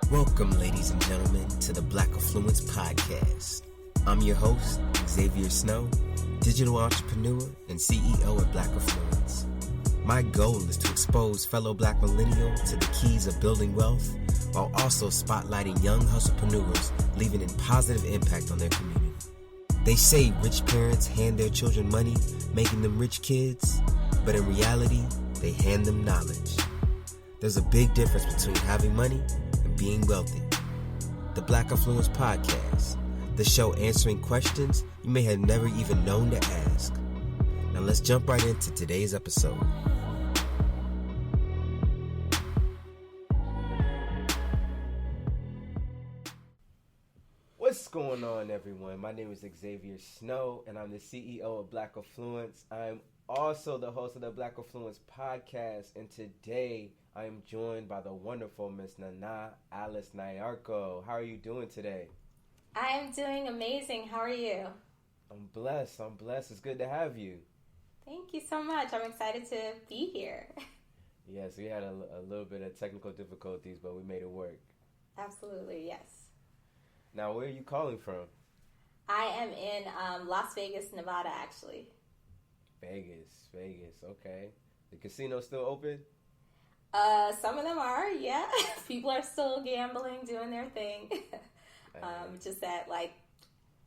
Welcome, ladies and gentlemen, to the Black Affluence Podcast. I'm your host, Xavier Snow, digital entrepreneur and CEO at Black Affluence. My goal is to expose fellow Black millennials to the keys of building wealth while also spotlighting young hustlepreneurs leaving a positive impact on their community. They say rich parents hand their children money, making them rich kids, but in reality, they hand them knowledge. There's a big difference between having money and being wealthy. The Black Affluence Podcast, the show answering questions you may have never even known to ask. Now let's jump right into today's episode. What's going on, everyone? My name is Xavier Snow, and I'm the CEO of Black Affluence. I'm also the host of the Black Affluence Podcast, and today I am joined by the wonderful Miss Nana Alice Nyarko. How are you doing today? I am doing amazing. How are you? I'm blessed. It's good to have you. Thank you so much. I'm excited to be here. Yes, we had a little bit of technical difficulties, but we made it work. Absolutely, yes. Now, where are you calling from? I am in Las Vegas, Nevada, actually. Vegas, okay. The casino still open? Some of them are, yeah. People are still gambling, doing their thing. Just at like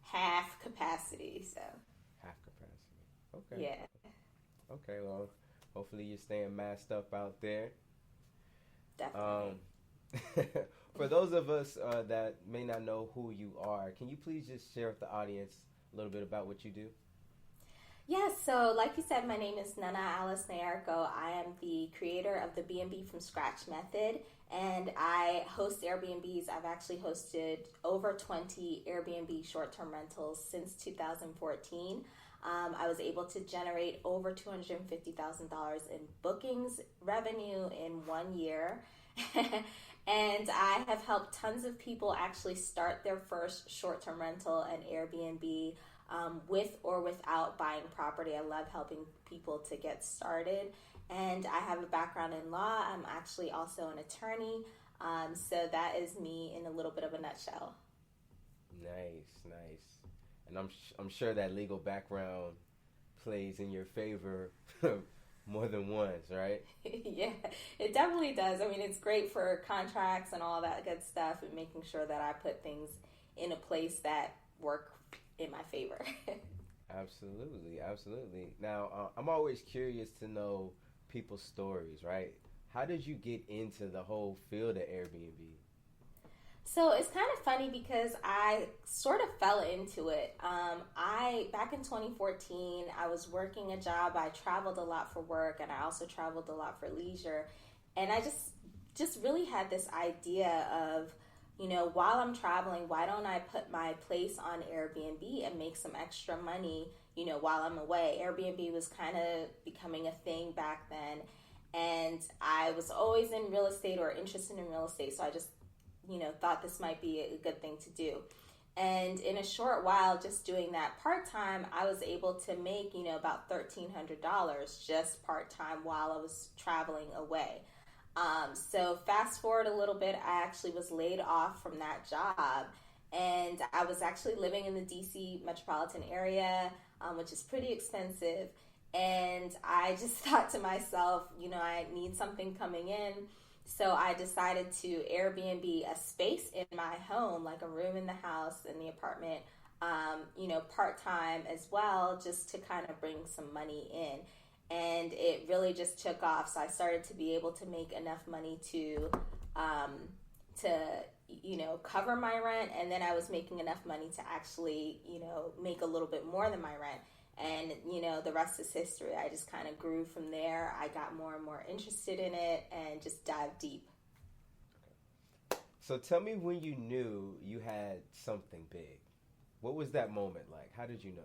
half capacity, so. Half capacity, okay. Yeah. Okay, well, hopefully you're staying masked up out there. Definitely. For those of us that may not know who you are, can you please just share with the audience a little bit about what you do? Yes, so like you said, my name is Nana Alice Nyarko. I am the creator of the B&B from Scratch method, and I host Airbnbs. I've actually hosted over 20 Airbnb short-term rentals since 2014. I was able to generate over $250,000 in bookings revenue in 1 year. And I have helped tons of people actually start their first short-term rental and Airbnb with or without buying property. I love helping people to get started. And I have a background in law. I'm actually also an attorney. So that is me in a little bit of a nutshell. Nice. And I'm sure that legal background plays in your favor more than once, right? Yeah, it definitely does. I mean, it's great for contracts and all that good stuff and making sure that I put things in a place that work in my favor. Absolutely. Now, I'm always curious to know people's stories, right? How did you get into the whole field of Airbnb? So it's kind of funny because I sort of fell into it. Back in 2014, I was working a job. I traveled a lot for work, and I also traveled a lot for leisure. And I just really had this idea of, while I'm traveling, why don't I put my place on Airbnb and make some extra money, while I'm away? Airbnb was kind of becoming a thing back then. And I was always in real estate or interested in real estate. So I just thought this might be a good thing to do. And in a short while, just doing that part-time, I was able to make, about $1,300 just part-time while I was traveling away. So fast forward a little bit, I actually was laid off from that job. And I was actually living in the DC metropolitan area, which is pretty expensive. And I just thought to myself, I need something coming in. So I decided to Airbnb a space in my home, like a room in the house, in the apartment, part-time as well, just to kind of bring some money in. And it really just took off. So I started to be able to make enough money to cover my rent. And then I was making enough money to actually, make a little bit more than my rent. And, the rest is history. I just kind of grew from there. I got more and more interested in it and just dived deep. Okay. So tell me when you knew you had something big. What was that moment like? How did you know?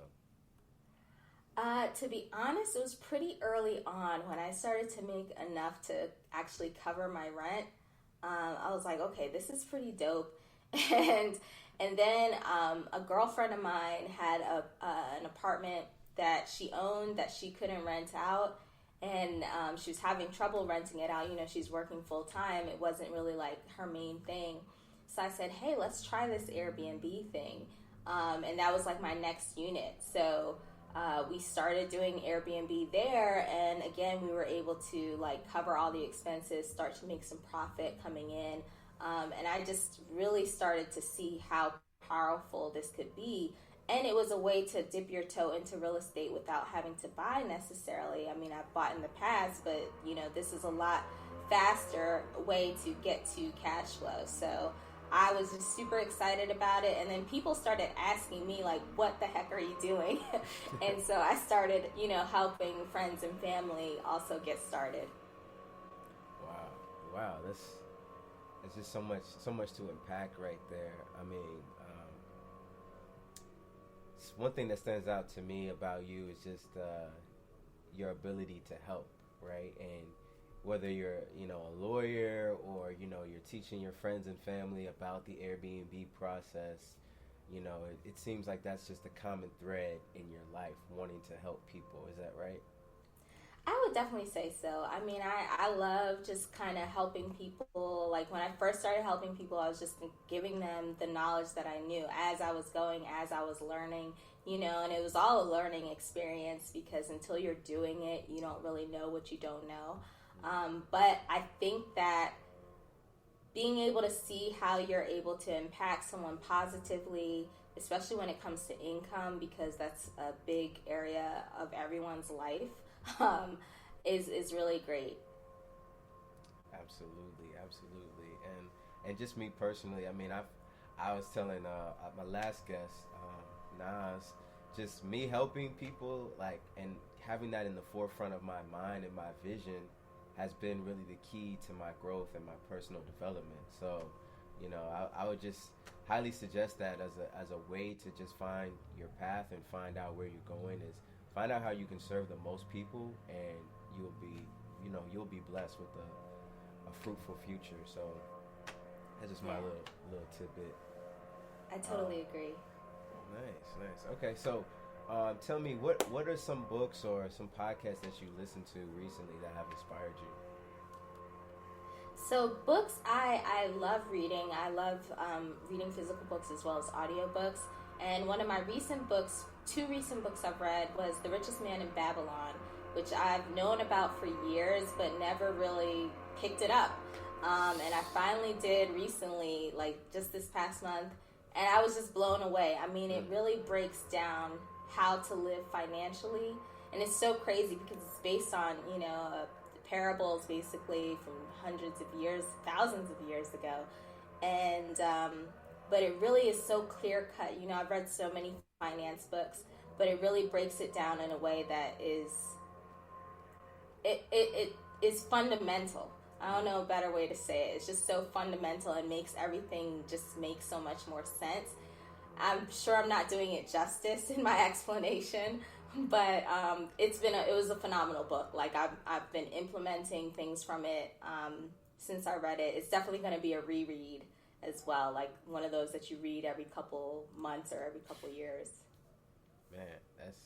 To be honest, it was pretty early on when I started to make enough to actually cover my rent. I was like, okay, this is pretty dope. And then a girlfriend of mine had an apartment that she owned that she couldn't rent out, and she was having trouble renting it out. She's working full time. It wasn't really like her main thing. So I said, hey, let's try this Airbnb thing. And that was like my next unit. So we started doing Airbnb there. And again, we were able to like cover all the expenses, start to make some profit coming in. And I just really started to see how powerful this could be. And it was a way to dip your toe into real estate without having to buy necessarily. I mean, I've bought in the past, but this is a lot faster way to get to cash flow. So I was just super excited about it. And then people started asking me like, what the heck are you doing? And so I started, helping friends and family also get started. Wow. That's just so much to unpack right there. I mean, one thing that stands out to me about you is just your ability to help, right? And whether you're, a lawyer or, you're teaching your friends and family about the Airbnb process, it seems like that's just a common thread in your life, wanting to help people. Is that right? I would definitely say so. I mean, I love just kind of helping people. Like when I first started helping people, I was just giving them the knowledge that I knew as I was going, as I was learning, and it was all a learning experience because until you're doing it, you don't really know what you don't know. But I think that being able to see how you're able to impact someone positively, especially when it comes to income, because that's a big area of everyone's life, is really great. Absolutely. And just me personally, I mean, I was telling my last guest, Nas, just me helping people, like, and having that in the forefront of my mind and my vision has been really the key to my growth and my personal development. So, I would just highly suggest that as a way to just find your path and find out where you're going, is find out how you can serve the most people, and you'll be blessed with a fruitful future. So that's just my little tidbit. I totally agree. Nice. Okay, so tell me, what are some books or some podcasts that you listened to recently that have inspired you? So books, I love reading. I love reading physical books as well as audiobooks. And one of my two recent books I've read was The Richest Man in Babylon, which I've known about for years but never really picked it up. And I finally did recently, like just this past month, and I was just blown away. I mean, it really breaks down how to live financially, and it's so crazy because it's based on, parables basically from hundreds of years, thousands of years ago. And but it really is so clear cut. I've read so many finance books, but it really breaks it down in a way that is it is fundamental. I don't know a better way to say it. It's just so fundamental and makes everything just make so much more sense. I'm sure I'm not doing it justice in my explanation, but it was a phenomenal book. Like I've been implementing things from it since I read it. It's definitely going to be a reread as well, like one of those that you read every couple months or every couple years. Man, that's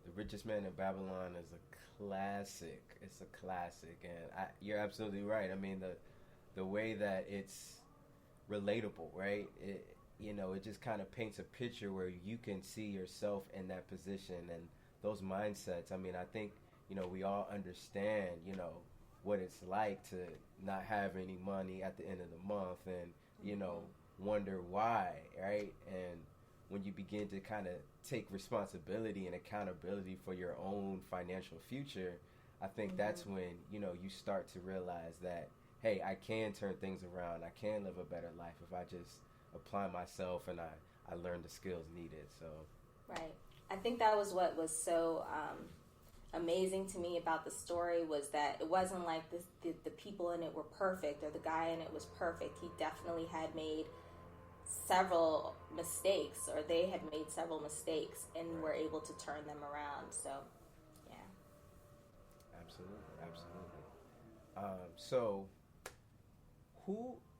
The Richest Man in Babylon is a classic. It's a classic, and you're absolutely right. I mean, the way that it's relatable, right? It just kind of paints a picture where you can see yourself in that position and those mindsets. I mean, I think, we all understand, what it's like to not have any money at the end of the month and, wonder why, right? And when you begin to kind of take responsibility and accountability for your own financial future, I think that's when, you start to realize that, hey, I can turn things around. I can live a better life if I just apply myself and I learn the skills needed. So right. I think that was what was so amazing to me about the story, was that it wasn't like the people in it were perfect or the guy in it was perfect. He definitely had made several mistakes, or they had made several mistakes, and were able to turn them around. So yeah. Absolutely. So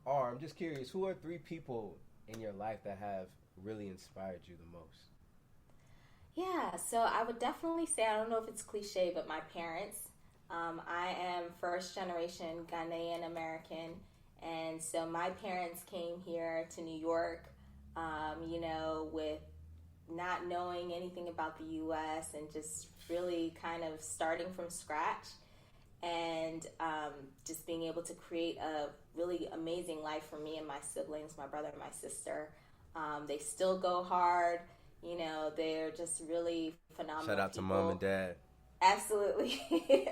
I'm just curious, who are 3 people in your life that have really inspired you the most? Yeah, so I would definitely say, I don't know if it's cliche, but my parents. I am first generation Ghanaian American, And so my parents came here to New York, with not knowing anything about the US and just really kind of starting from scratch and just being able to create a really amazing life for me and my siblings, my brother and my sister. They still go hard. They're just really phenomenal. Shout out to people. mom and dad. Absolutely.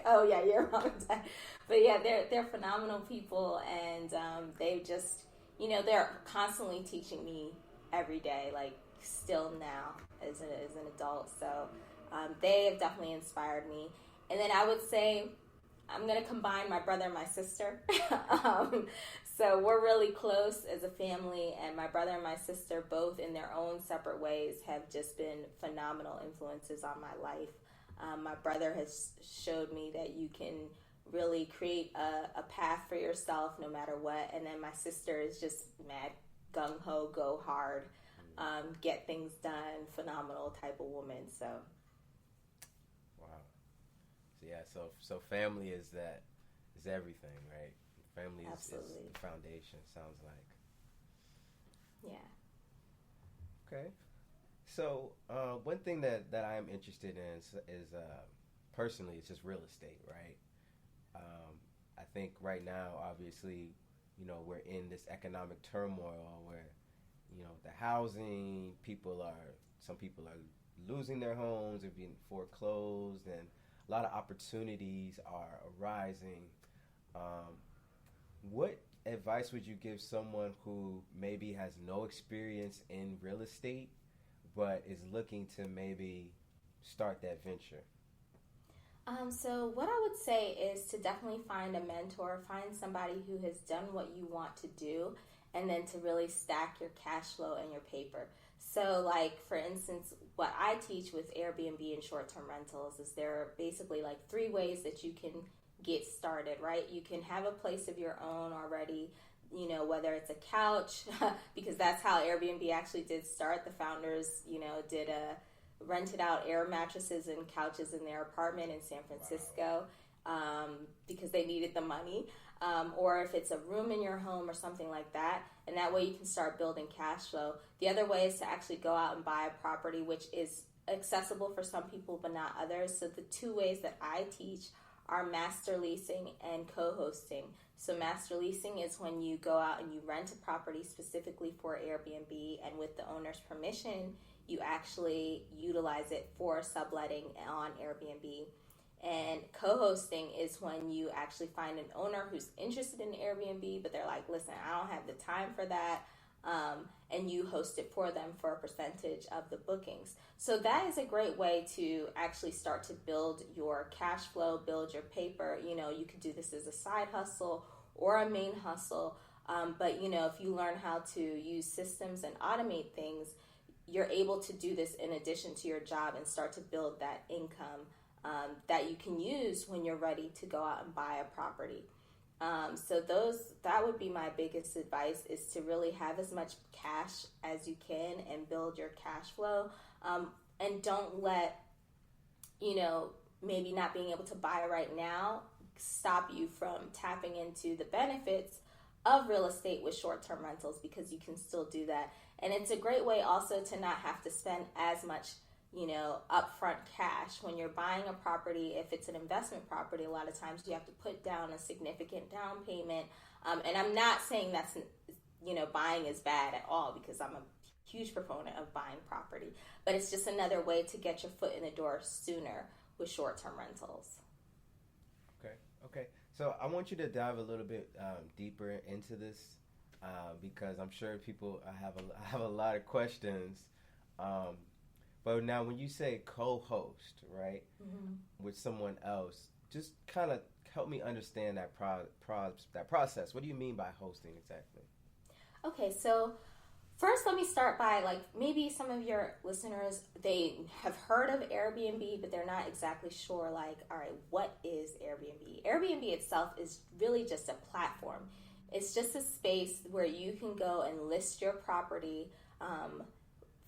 Oh yeah, your mom and dad. But yeah, they're phenomenal people, and they just, they're constantly teaching me every day, like still now as an adult. So they have definitely inspired me. And then I would say I'm gonna combine my brother and my sister. So we're really close as a family, and my brother and my sister, both in their own separate ways, have just been phenomenal influences on my life. My brother has showed me that you can really create a path for yourself no matter what. And then my sister is just mad gung-ho, go hard, get things done, phenomenal type of woman. So wow. So yeah, so family is everything, right? Family is the foundation, sounds like. Yeah. Okay. So one thing that I am interested in is personally, it's just real estate, right? I think right now, obviously, we're in this economic turmoil where, the housing, some people are losing their homes, they're being foreclosed, and a lot of opportunities are arising. What advice would you give someone who maybe has no experience in real estate but is looking to maybe start that venture? So what I would say is to definitely find a mentor, find somebody who has done what you want to do, and then to really stack your cash flow and your paper. So like, for instance, what I teach with Airbnb and short-term rentals is there are basically like 3 ways that you can get started, right? You can have a place of your own already, whether it's a couch, because that's how Airbnb actually did start. The founders, did rented out air mattresses and couches in their apartment in San Francisco. Wow. Because they needed the money. Or if it's a room in your home or something like that, and that way you can start building cash flow. The other way is to actually go out and buy a property, which is accessible for some people but not others. So the 2 ways that I teach are master leasing and co-hosting. So master leasing is when you go out and you rent a property specifically for Airbnb, and with the owner's permission, you actually utilize it for subletting on Airbnb. And co-hosting is when you actually find an owner who's interested in Airbnb, but they're like, listen, I don't have the time for that. And you host it for them for a percentage of the bookings. So that is a great way to actually start to build your cash flow, build your paper. You could do this as a side hustle or a main hustle. But if you learn how to use systems and automate things, you're able to do this in addition to your job and start to build that income that you can use when you're ready to go out and buy a property. So that would be my biggest advice, is to really have as much cash as you can and build your cash flow. And don't let, maybe not being able to buy right now stop you from tapping into the benefits of real estate with short-term rentals, because you can still do that. And it's a great way also to not have to spend as much upfront cash when you're buying a property. If it's an investment property, a lot of times you have to put down a significant down payment. And I'm not saying that's, buying is bad at all, because I'm a huge proponent of buying property, but it's just another way to get your foot in the door sooner with short-term rentals. Okay. So I want you to dive a little bit deeper into this because I'm sure people have a lot of questions. But now, when you say co-host, right, with someone else, just kind of help me understand that that process. What do you mean by hosting exactly? Okay, so first let me start by, maybe some of your listeners, they have heard of Airbnb, but they're not exactly sure, all right, what is Airbnb? Airbnb itself is really just a platform. It's just a space where you can go and list your property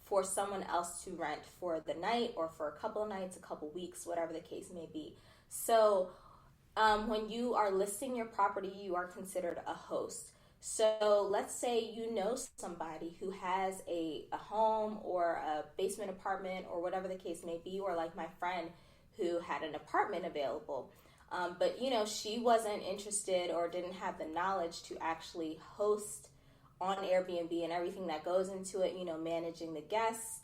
for someone else to rent for the night or for a couple of nights, a couple weeks, whatever the case may be. So when you are listing your property, you are considered a host. So let's say you know somebody who has a home or a basement apartment or whatever the case may be, or like my friend who had an apartment available. But she wasn't interested or didn't have the knowledge to actually host on Airbnb and everything that goes into it, managing the guests,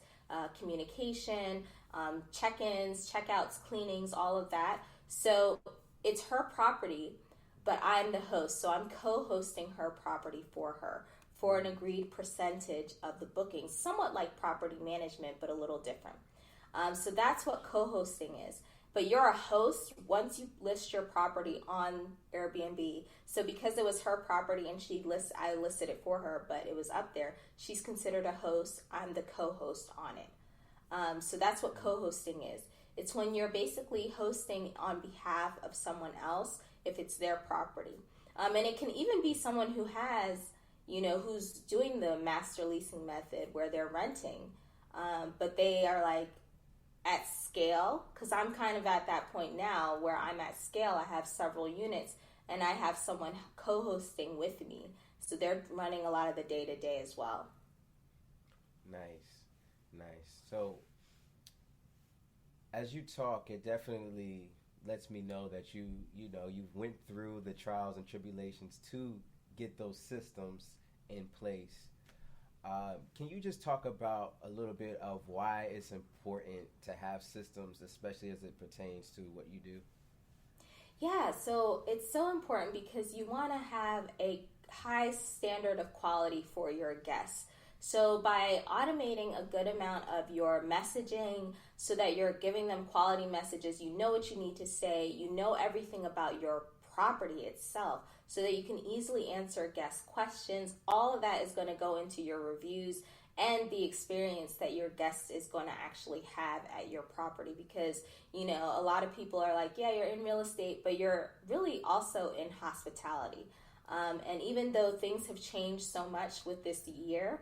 communication, check-ins, check-outs, cleanings, all of that. So it's her property, but I'm the host. So I'm co-hosting her property for her for an agreed percentage of the bookings, somewhat like property management, but a little different. So that's what co-hosting is. But you're a host once you list your property on Airbnb. So because it was her property and I listed it for her, but it was up there, she's considered a host. I'm the co-host on it. So that's what co-hosting is. It's when you're basically hosting on behalf of someone else if it's their property. And it can even be someone who has, who's doing the master leasing method where they're renting, but they are like, at scale, because I'm kind of at that point now where I'm at scale. I have several units and I have someone co-hosting with me. So they're running a lot of the day-to-day as well. Nice. So as you talk, it definitely lets me know that you went through the trials and tribulations to get those systems in place. Can you just talk about a little bit of why it's important to have systems, especially as it pertains to what you do? Yeah, so it's so important because you want to have a high standard of quality for your guests. So by automating a good amount of your messaging so that you're giving them quality messages, you know what you need to say, you know everything about your property itself, so that you can easily answer guest questions. All of that is going to go into your reviews and the experience that your guest is going to actually have at your property. Because, a lot of people are like, yeah, you're in real estate, but you're really also in hospitality. And even though things have changed so much with this year,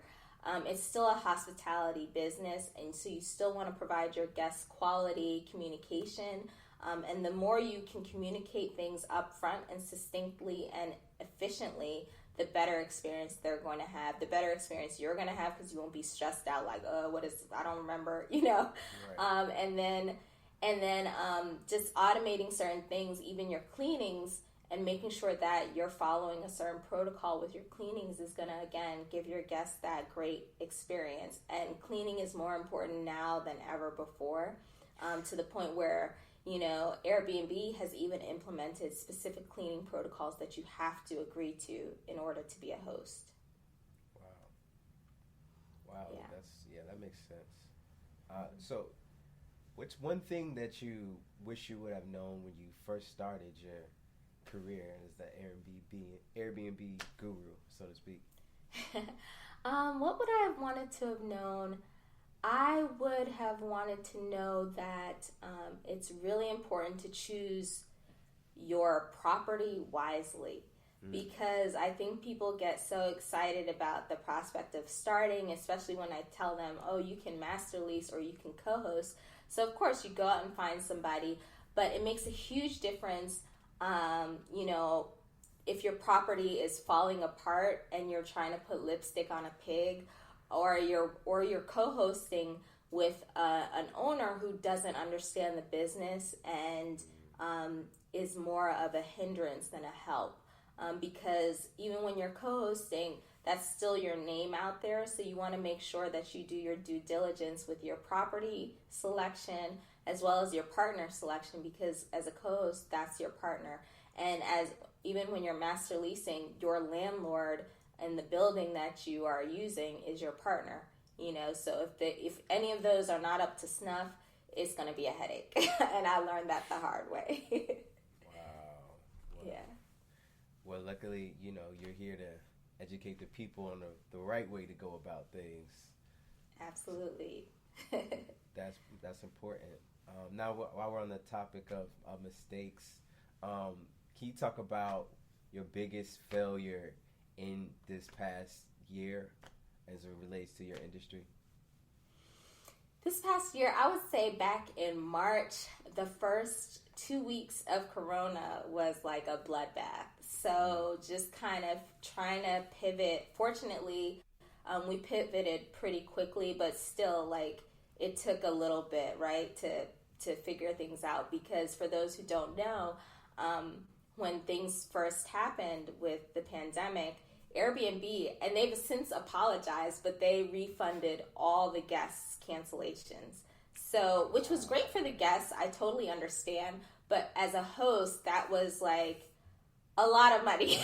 it's still a hospitality business. And so you still want to provide your guests quality communication. And the more you can communicate things up front and succinctly and efficiently, the better experience they're going to have, the better experience you're going to have, because you won't be stressed out like, I don't remember, Right. And then just automating certain things, even your cleanings, and making sure that you're following a certain protocol with your cleanings is going to, again, give your guests that great experience. And cleaning is more important now than ever before, to the point where Airbnb has even implemented specific cleaning protocols that you have to agree to in order to be a host. Wow. Yeah. That makes sense. So what's one thing that you wish you would have known when you first started your career as the Airbnb guru, so to speak? What would I have wanted to have known? I would have wanted to know that it's really important to choose your property wisely, because I think people get so excited about the prospect of starting, especially when I tell them, oh, you can master lease or you can co-host. So of course you go out and find somebody, but it makes a huge difference, if your property is falling apart and you're trying to put lipstick on a pig, or you're co-hosting with an owner who doesn't understand the business and is more of a hindrance than a help. Because even when you're co-hosting, that's still your name out there. So you want to make sure that you do your due diligence with your property selection as well as your partner selection, because as a co-host, that's your partner. And even when you're master leasing, your landlord and the building that you are using is your partner, so if any of those are not up to snuff, it's going to be a headache. And I learned that the hard way. Wow. Yeah. Well, luckily, you're here to educate the people on the right way to go about things. Absolutely. That's important. Now, while we're on the topic of mistakes, can you talk about your biggest failure in this past year as it relates to your industry? This past year, I would say back in March, the first 2 weeks of Corona was like a bloodbath. So just kind of trying to pivot. Fortunately, we pivoted pretty quickly, but still, like, it took a little bit, right, to figure things out. Because for those who don't know, when things first happened with the pandemic, Airbnb, and they've since apologized, but they refunded all the guests' cancellations. So, which was great for the guests. I totally understand. But as a host, that was like a lot of money,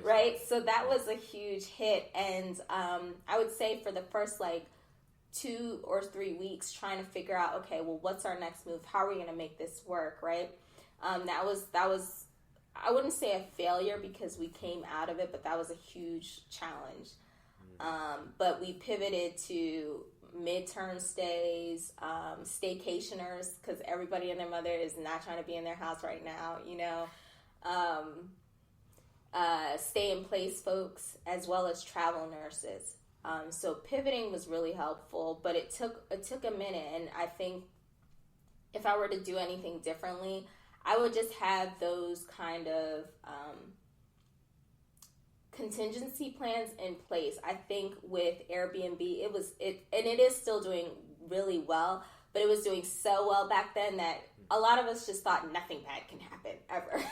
right? So that was a huge hit. And I would say for the first like 2 or 3 weeks, trying to figure out, okay, well, what's our next move? How are we going to make this work, right? That was I wouldn't say a failure because we came out of it, but that was a huge challenge. But we pivoted to midterm stays, staycationers, because everybody and their mother is not trying to be in their house right now, stay in place folks, as well as travel nurses. So pivoting was really helpful, but it took a minute. And I think if I were to do anything differently, I would just have those kind of contingency plans in place. I think with Airbnb, it is still doing really well, but it was doing so well back then that a lot of us just thought nothing bad can happen ever.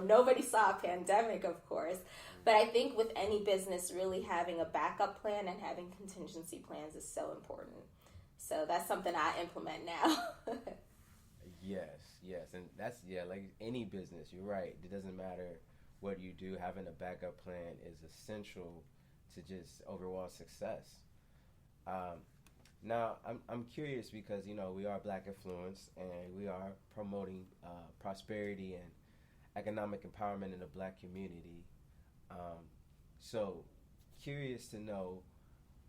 Nobody saw a pandemic, of course. But I think with any business, really having a backup plan and having contingency plans is so important. So that's something I implement now. Yes. And that's, like any business, you're right. It doesn't matter what you do, having a backup plan is essential to just overall success. Now, I'm curious because, we are Black Influence and we are promoting prosperity and economic empowerment in the Black community. So, curious to know,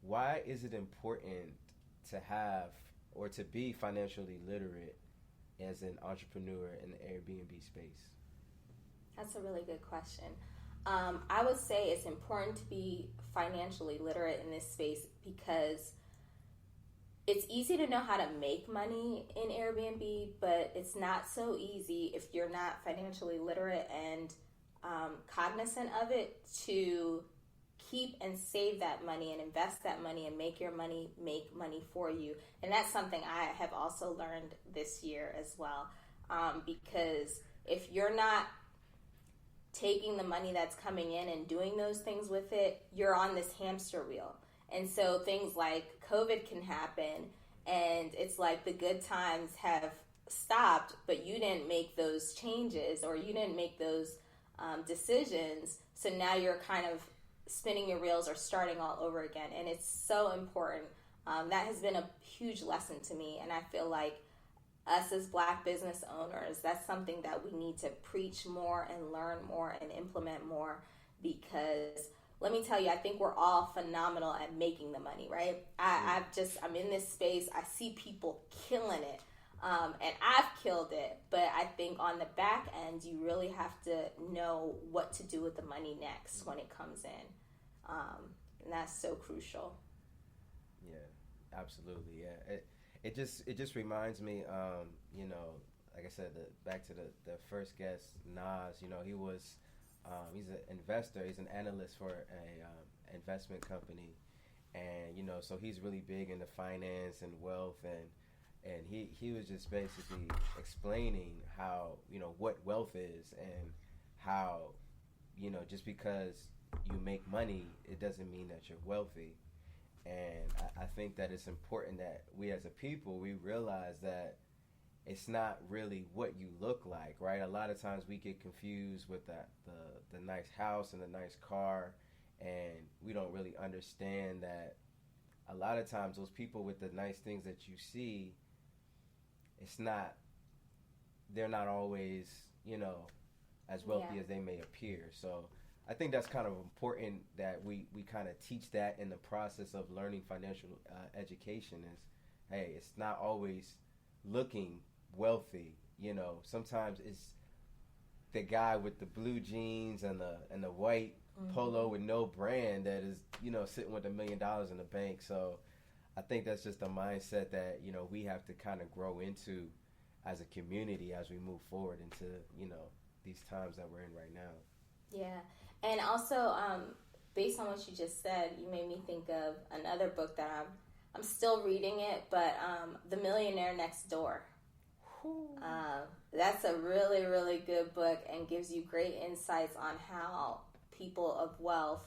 why is it important to have or to be financially literate as an entrepreneur in the Airbnb space? That's a really good question. I would say it's important to be financially literate in this space because it's easy to know how to make money in Airbnb, but it's not so easy if you're not financially literate and cognizant of it to keep and save that money and invest that money and make your money make money for you. And that's something I have also learned this year as well, because if you're not taking the money that's coming in and doing those things with it, you're on this hamster wheel. And so things like COVID can happen and it's like the good times have stopped, but you didn't make those changes or you didn't make those decisions. So now you're kind of spinning your reels or starting all over again. And it's so important. That has been a huge lesson to me. And I feel like us as Black business owners, that's something that we need to preach more and learn more and implement more, because let me tell you, I think we're all phenomenal at making the money, right? I'm in this space, I see people killing it, and I've killed it, but I think on the back end, you really have to know what to do with the money next when it comes in, and that's so crucial. Yeah, absolutely, yeah. It just reminds me, like I said, back to the first guest, Nas. He was, he's an investor. He's an analyst for a investment company, and so he's really big into finance and wealth, and he was just basically explaining how what wealth is and how just because you make money, it doesn't mean that you're wealthy. And I think that it's important that we as a people, we realize that it's not really what you look like, right? A lot of times we get confused with the nice house and the nice car, and we don't really understand that a lot of times those people with the nice things that you see, they're not always, as wealthy as they may appear. So I think that's kind of important that we kind of teach that in the process of learning financial education is, hey, it's not always looking wealthy. Sometimes it's the guy with the blue jeans and the white polo with no brand that is, sitting with $1 million in the bank. So I think that's just a mindset that, we have to kind of grow into as a community as we move forward into, these times that we're in right now. Yeah. And also, based on what you just said, you made me think of another book that I'm still reading it, but The Millionaire Next Door. That's a really, really good book and gives you great insights on how people of wealth,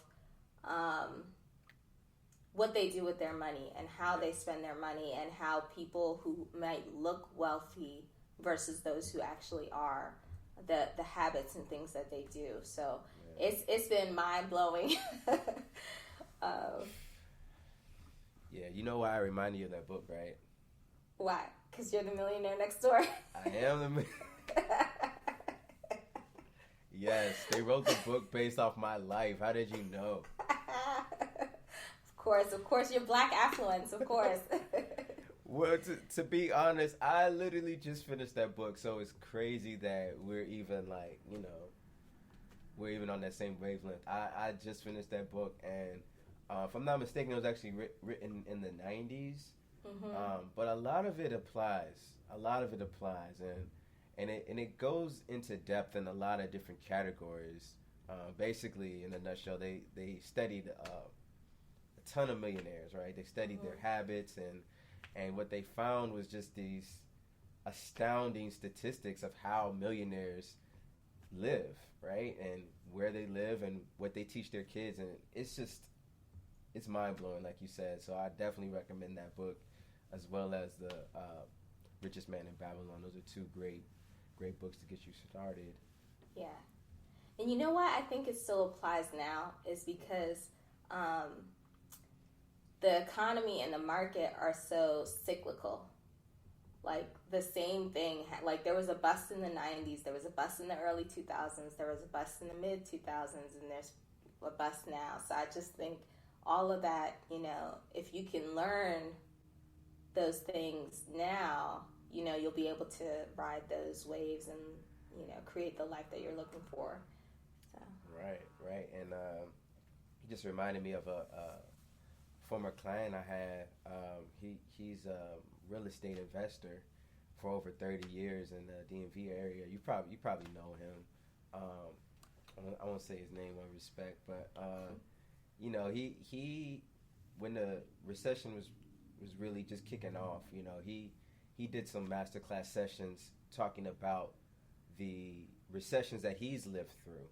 what they do with their money and how they spend their money, and how people who might look wealthy versus those who actually are, the habits and things that they do. So it's been mind blowing. Yeah, you know why I reminded you of that book, right? Why? Because you're the millionaire next door. I am the Yes, they wrote the book based off my life. How did you know? Of course, you're black affluence, of course. Well, to be honest, I literally just finished that book, so it's crazy that we're even like, we're even on that same wavelength. I just finished that book, and if I'm not mistaken, it was actually written in the 90s. Mm-hmm. But a lot of it applies. And it goes into depth in a lot of different categories. Basically, in a nutshell, they studied a ton of millionaires, right? They studied their habits, and what they found was just these astounding statistics of how millionaires live, right? And where they live and what they teach their kids. And it's mind-blowing, like you said. So I definitely recommend that book, as well as the Richest Man in Babylon. Those are two great books to get you started. Yeah. And you know what I think it still applies now is because the economy and the market are so cyclical. Like the same thing, like there was a bust in the 90s, there was a bust in the early 2000s, there was a bust in the mid 2000s, and there's a bust now. So I just think all of that, if you can learn those things now, you'll be able to ride those waves and, create the life that you're looking for. So. Right. And he just reminded me of a former client I had. He's a real estate investor for over 30 years in the DMV area. You probably know him. I won't say his name on respect, but he when the recession was really just kicking off, he did some masterclass sessions talking about the recessions that he's lived through,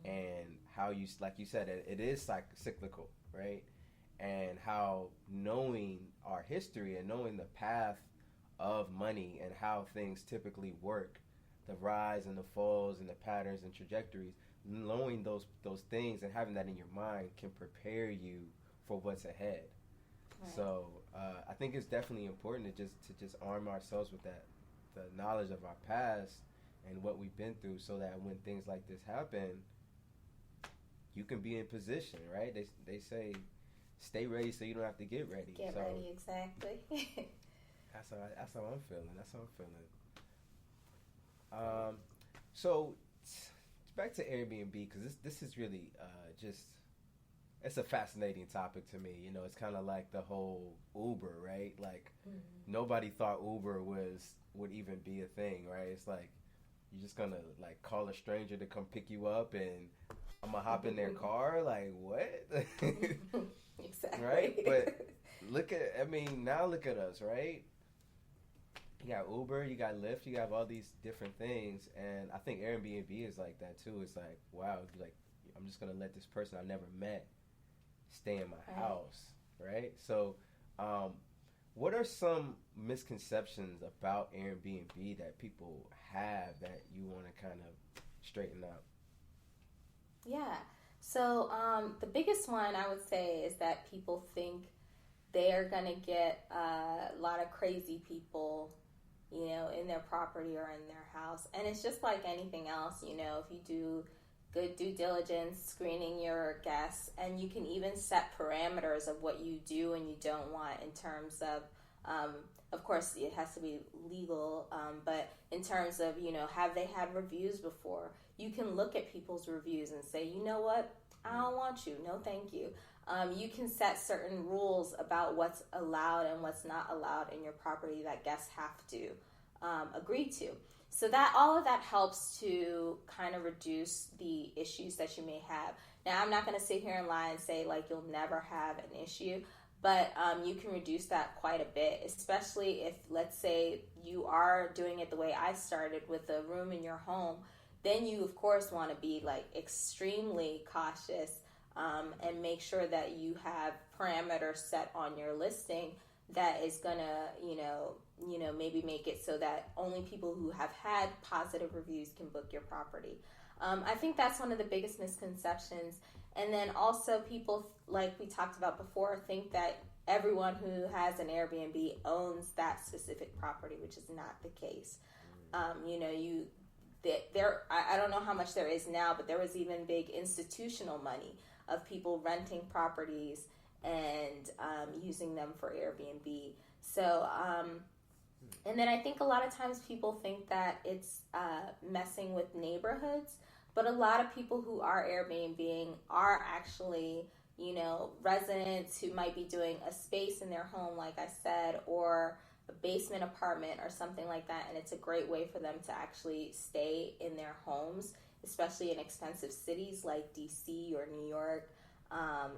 and how like you said, it is cyclical, right? And how knowing our history and knowing the path of money and how things typically work, the rise and the falls and the patterns and trajectories, knowing those things and having that in your mind can prepare you for what's ahead. Right. So I think it's definitely important to just arm ourselves with the knowledge of our past and what we've been through, so that when things like this happen, you can be in position, right? They say, stay ready so you don't have to get ready. Get ready, exactly. That's how I'm feeling. So back to Airbnb, because this is really it's a fascinating topic to me. It's kind of like the whole Uber, right? Like nobody thought Uber would even be a thing, right? It's like you're just gonna like call a stranger to come pick you up, and I'm gonna hop in their car. Like what? Exactly. Right? But now look at us, right? You got Uber, you got Lyft, you have all these different things, and I think Airbnb is like that too. It's like, wow, like I'm just gonna let this person I never met stay in my house, right? So, what are some misconceptions about Airbnb that people have that you want to kind of straighten out? Yeah. So the biggest one I would say is that people think they're going to get a lot of crazy people, in their property or in their house. And it's just like anything else, if you do good due diligence, screening your guests, and you can even set parameters of what you do and you don't want in terms of course, it has to be legal, but in terms of, have they had reviews before? You can look at people's reviews and say, you know what? I don't want you. No, thank you. You can set certain rules about what's allowed and what's not allowed in your property that guests have to agree to. So that all of that helps to kind of reduce the issues that you may have. Now, I'm not going to sit here and lie and say like you'll never have an issue, but you can reduce that quite a bit, especially if, let's say, you are doing it the way I started with a room in your home. Then you, of course, want to be like extremely cautious and make sure that you have parameters set on your listing that is gonna, maybe make it so that only people who have had positive reviews can book your property. I think that's one of the biggest misconceptions. And then also people, like we talked about before, think that everyone who has an Airbnb owns that specific property, which is not the case. I don't know how much there is now, but there was even big institutional money of people renting properties and using them for Airbnb. So, and then I think a lot of times people think that it's messing with neighborhoods, but a lot of people who are Airbnb are actually, residents who might be doing a space in their home, like I said, or a basement apartment or something like that, and it's a great way for them to actually stay in their homes, especially in expensive cities like DC or New York.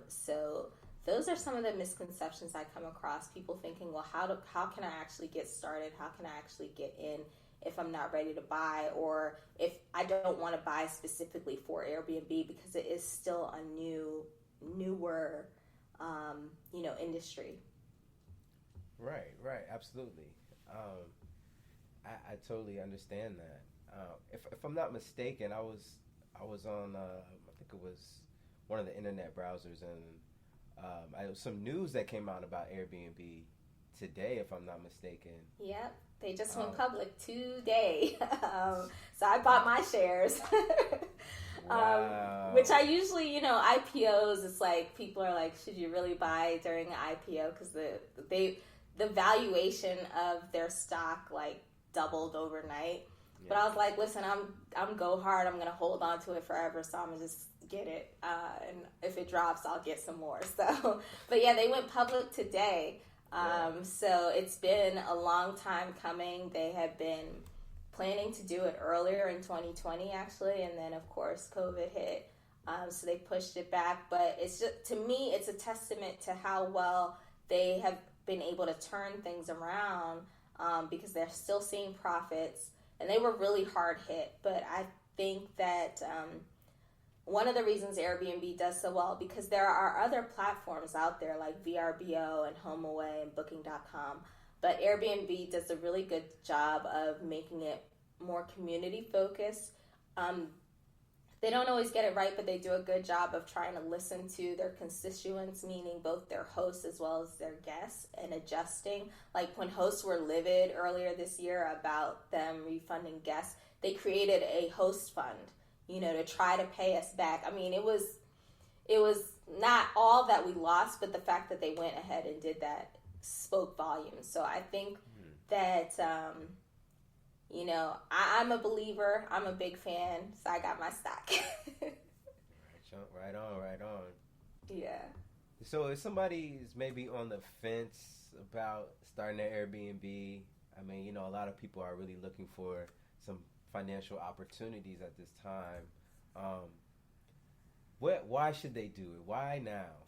So those are some of the misconceptions I come across. People thinking, well, how can I actually get started? How can I actually get in if I'm not ready to buy, or if I don't want to buy specifically for Airbnb, because it is still a newer, industry. Right, absolutely. I totally understand that. If I'm not mistaken, I was on I think it was one of the internet browsers, and I was some news that came out about Airbnb today, if I'm not mistaken. Yep, they just went public today. So I bought my shares. Wow. Which I usually, IPOs, it's like people are like, should you really buy during an IPO? Because the valuation of their stock like doubled overnight. Yeah. But I was like, listen, I'm go hard. I'm gonna hold on to it forever. So I'm gonna just get it, and if it drops, I'll get some more. So, but yeah, they went public today. So it's been a long time coming. They have been planning to do it earlier in 2020, actually, and then of course COVID hit, so they pushed it back. But it's just, to me, it's a testament to how well they have been able to turn things around, because they're still seeing profits, and they were really hard hit. But I think that one of the reasons Airbnb does so well, because there are other platforms out there like VRBO and HomeAway and Booking.com, but Airbnb does a really good job of making it more community focused. They don't always get it right, but they do a good job of trying to listen to their constituents, meaning both their hosts as well as their guests, and adjusting. Like when hosts were livid earlier this year about them refunding guests, they created a host fund, to try to pay us back. I mean, it was not all that we lost, but the fact that they went ahead and did that spoke volumes. So I think that, I'm a believer. I'm a big fan, so I got my stock. Right on. Yeah. So if somebody's maybe on the fence about starting an Airbnb, I mean, a lot of people are really looking for some financial opportunities at this time. Why should they do it? Why now?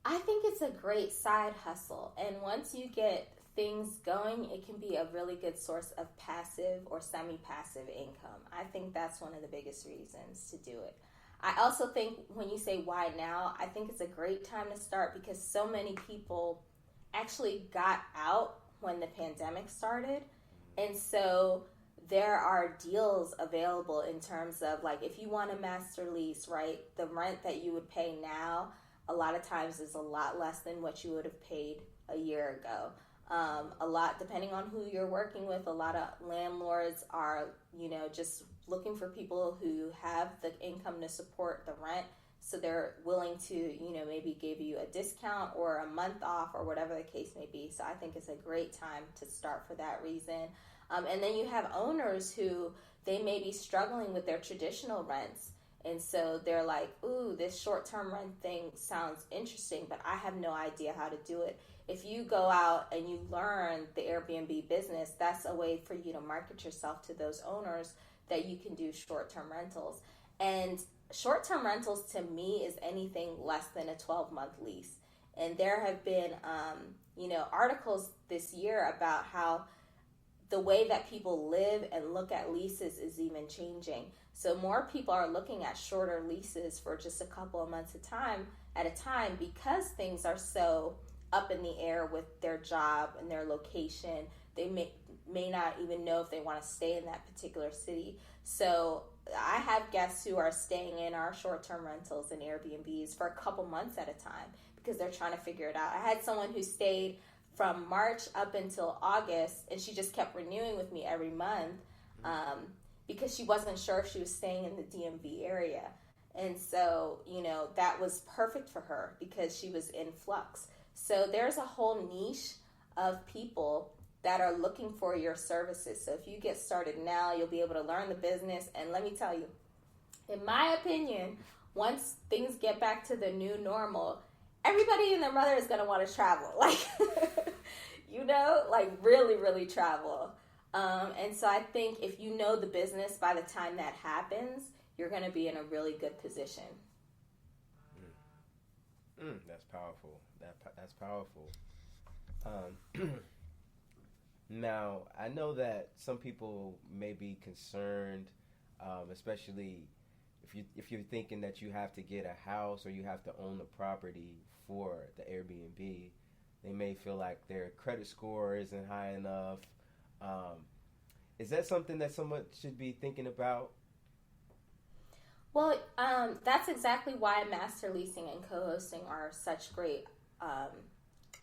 I think it's a great side hustle, and once you get things going, it can be a really good source of passive or semi-passive income. I think that's one of the biggest reasons to do it. I also think when you say why now, I think it's a great time to start because so many people actually got out when the pandemic started, and so there are deals available in terms of, like, if you want a master lease, right, the rent that you would pay now a lot of times is a lot less than what you would have paid a year ago. A lot, depending on who you're working with, a lot of landlords are, just looking for people who have the income to support the rent. So they're willing to, maybe give you a discount or a month off or whatever the case may be. So I think it's a great time to start for that reason. And then you have owners who they may be struggling with their traditional rents. And so they're like, ooh, this short-term rent thing sounds interesting, but I have no idea how to do it. If you go out and you learn the Airbnb business, that's a way for you to market yourself to those owners that you can do short-term rentals. And short-term rentals to me is anything less than a 12-month lease. And there have been, articles this year about how the way that people live and look at leases is even changing. So more people are looking at shorter leases for just a couple of months at a time because things are so up in the air with their job and their location. They may not even know if they want to stay in that particular city. So I have guests who are staying in our short-term rentals and Airbnbs for a couple months at a time because they're trying to figure it out. I had someone who stayed from March up until August, and she just kept renewing with me every month because she wasn't sure if she was staying in the DMV area. And so, that was perfect for her because she was in flux. So there's a whole niche of people that are looking for your services. So if you get started now, you'll be able to learn the business. And let me tell you, in my opinion, once things get back to the new normal, everybody and their mother is going to want to travel. Really, really travel. And so I think if you know the business by the time that happens, you're going to be in a really good position. That's powerful. That's powerful. Now, I know that some people may be concerned, especially if you're thinking that you have to get a house or you have to own the property for the Airbnb. They may feel like their credit score isn't high enough. Is that something that someone should be thinking about? Well, that's exactly why master leasing and co-hosting are such great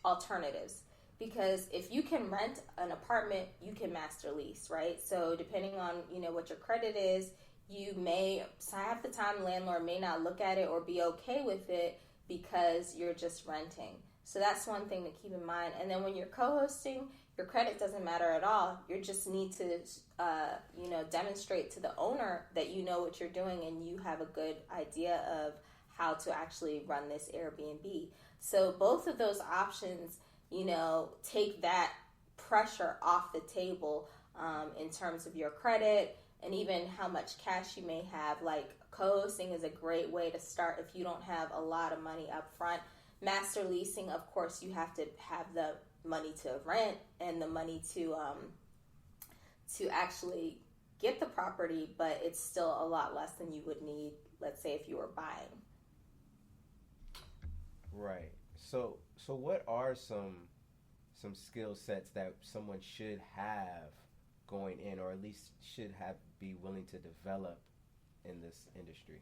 alternatives. Because if you can rent an apartment, you can master lease, right? So depending on, what your credit is, half the time landlord may not look at it or be okay with it because you're just renting. So that's one thing to keep in mind. And then when you're co-hosting, your credit doesn't matter at all. You just need to, demonstrate to the owner that you know what you're doing and you have a good idea of how to actually run this Airbnb. So both of those options, take that pressure off the table in terms of your credit and even how much cash you may have. Like co-hosting is a great way to start if you don't have a lot of money up front. Master leasing, of course, you have to have the money to rent and the money to actually get the property, but it's still a lot less than you would need, let's say, if you were buying. Right. So what are some skill sets that someone should have going in, or at least should be willing to develop in this industry?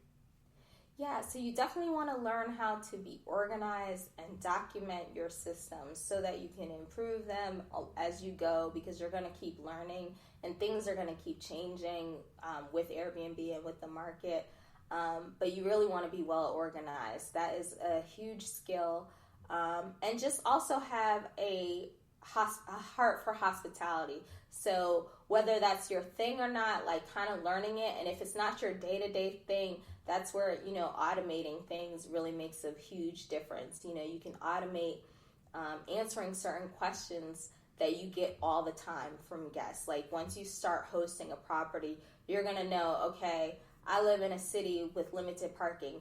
Yeah, so you definitely want to learn how to be organized and document your systems so that you can improve them as you go, because you're going to keep learning and things are going to keep changing with Airbnb and with the market. But you really want to be well organized. That is a huge skill. And just also have a heart for hospitality. So whether that's your thing or not, kind of learning it. And if it's not your day-to-day thing, that's where, automating things really makes a huge difference. You can automate answering certain questions that you get all the time from guests. Like once you start hosting a property, you're going to know, okay, I live in a city with limited parking.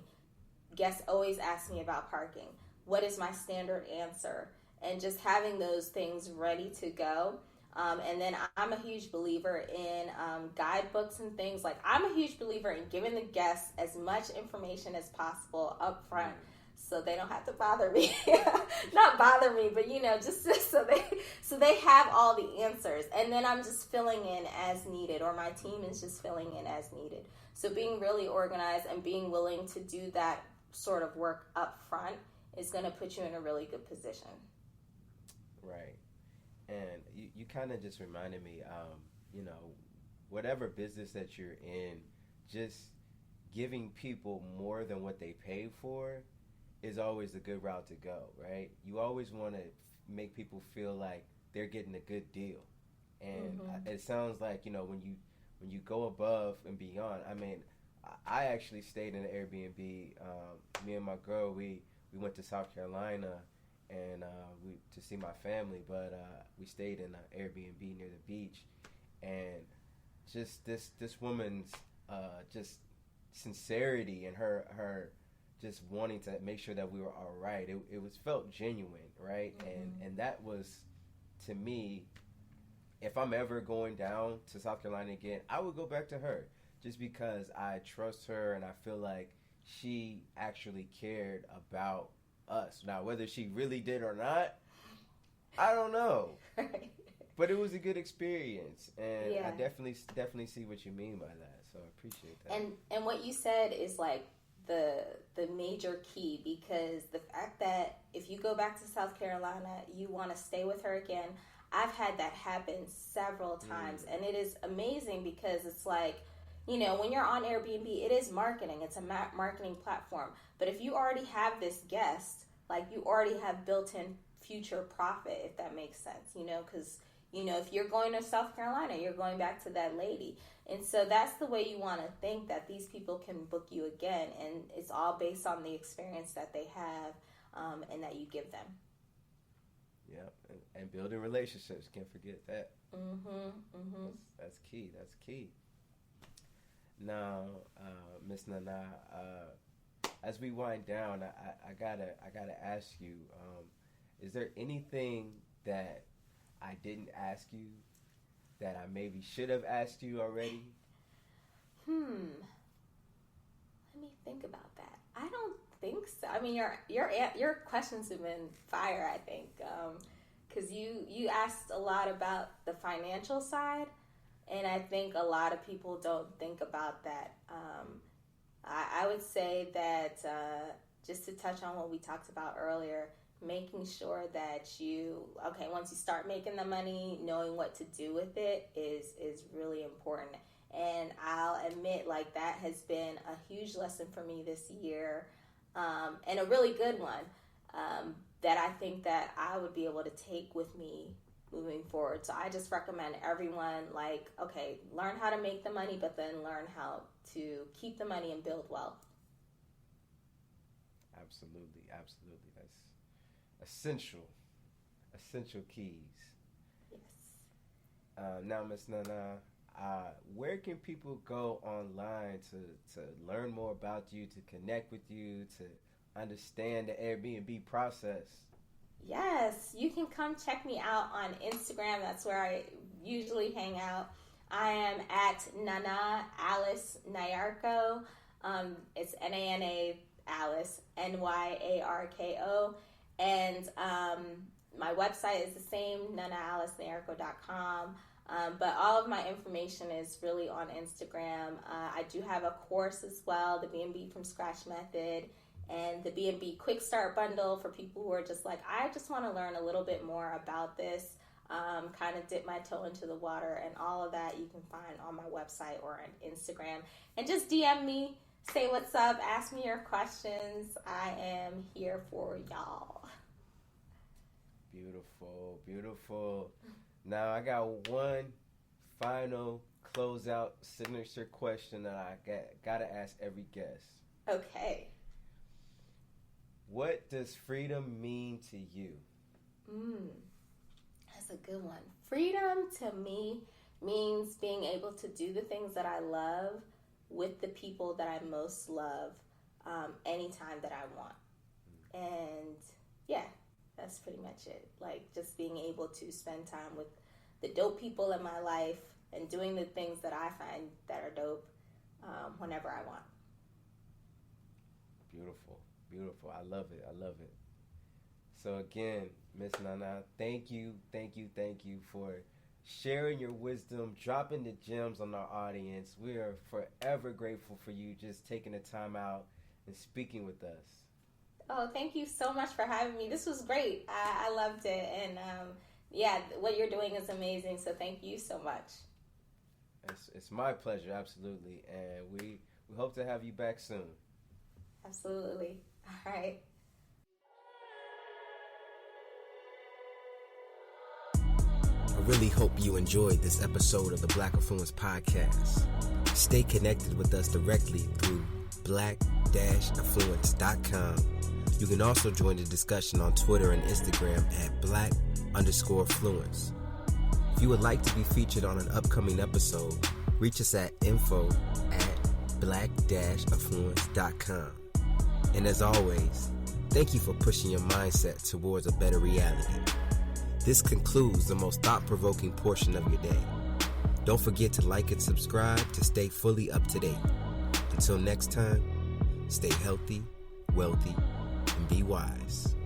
Guests always ask me about parking. What is my standard answer? And just having those things ready to go. And then I'm a huge believer in guidebooks and things. I'm a huge believer in giving the guests as much information as possible up front so they don't have to bother me. Not bother me, but just so they have all the answers. And then I'm just filling in as needed, or my team is just filling in as needed. So being really organized and being willing to do that sort of work up front is going to put you in a really good position. Right. And you kind of just reminded me, whatever business that you're in, just giving people more than what they pay for is always a good route to go, right? You always want to make people feel like they're getting a good deal. And it sounds like, when you go above and beyond, I actually stayed in an Airbnb. Me and my girl, we went to South Carolina and we to see my family, but we stayed in an Airbnb near the beach, and just this woman's just sincerity and her just wanting to make sure that we were all right. It was felt genuine, right? Mm-hmm. And that was, to me, if I'm ever going down to South Carolina again, I would go back to her just because I trust her and I feel like she actually cared about us. Now, whether she really did or not, I don't know. Right. But it was a good experience, and I definitely see what you mean by that. So I appreciate that. And what you said is like the major key, because the fact that if you go back to South Carolina, you want to stay with her again. I've had that happen several times, and it is amazing because it's like, you know, when you're on Airbnb, it is marketing. It's a marketing platform. But if you already have this guest, like, you already have built-in future profit, if that makes sense, you know, because, you know, if you're going to South Carolina, you're going back to that lady. And so that's the way you want to think, that these people can book you again. And it's all based on the experience that they have and that you give them. Yeah, and building relationships, can't forget that. That's key. That's key. Now, Miss Nana, as we wind down, I gotta ask you, is there anything that I didn't ask you that I maybe should have asked you already? Let me think about that. I don't think so. I mean, your questions have been fire, I think, because you asked a lot about the financial side, and I think a lot of people don't think about that. I would say that just to touch on what we talked about earlier, making sure that once you start making the money, knowing what to do with it is really important. And I'll admit, like, that has been a huge lesson for me this year, and a really good one, that I think that I would be able to take with me moving forward. So I just recommend everyone, like, okay, learn how to make the money, but then learn how to keep the money and build wealth. Absolutely. That's essential keys. Yes. Now, Miss Nana, where can people go online to learn more about you, to connect with you, to understand the Airbnb process? Yes, you can come check me out on Instagram. That's where I usually hang out. I am at Nana Alice Nyarko. It's Nana Alice, Nyarko. And my website is the same, nanaalicenyarko.com. But all of my information is really on Instagram. I do have a course as well, the B&B from Scratch Method, and the B&B Quick Start Bundle for people who are just like, I just want to learn a little bit more about this, kind of dip my toe into the water, and all of that you can find on my website or on Instagram. And just DM me, say what's up, ask me your questions. I am here for y'all. Beautiful. Now I got one final closeout signature question that I gotta ask every guest. Okay. What does freedom mean to you? That's a good one. Freedom to me means being able to do the things that I love with the people that I most love, anytime that I want. And yeah, that's pretty much it. Like, just being able to spend time with the dope people in my life and doing the things that I find that are dope, whenever I want. Beautiful. I love it. So again, Miss Nana, thank you for sharing your wisdom, dropping the gems on our audience. We are forever grateful for you just taking the time out and speaking with us. Oh, thank you so much for having me. This was great. I loved it. And what you're doing is amazing. So thank you so much. It's my pleasure, absolutely. And we hope to have you back soon. Absolutely. All right. I really hope you enjoyed this episode of the Black Affluence Podcast. Stay connected with us directly through black-affluence.com. You can also join the discussion on Twitter and Instagram at black_affluence. If you would like to be featured on an upcoming episode, reach us at info@black-affluence.com. And as always, thank you for pushing your mindset towards a better reality. This concludes the most thought-provoking portion of your day. Don't forget to like and subscribe to stay fully up to date. Until next time, stay healthy, wealthy, and be wise.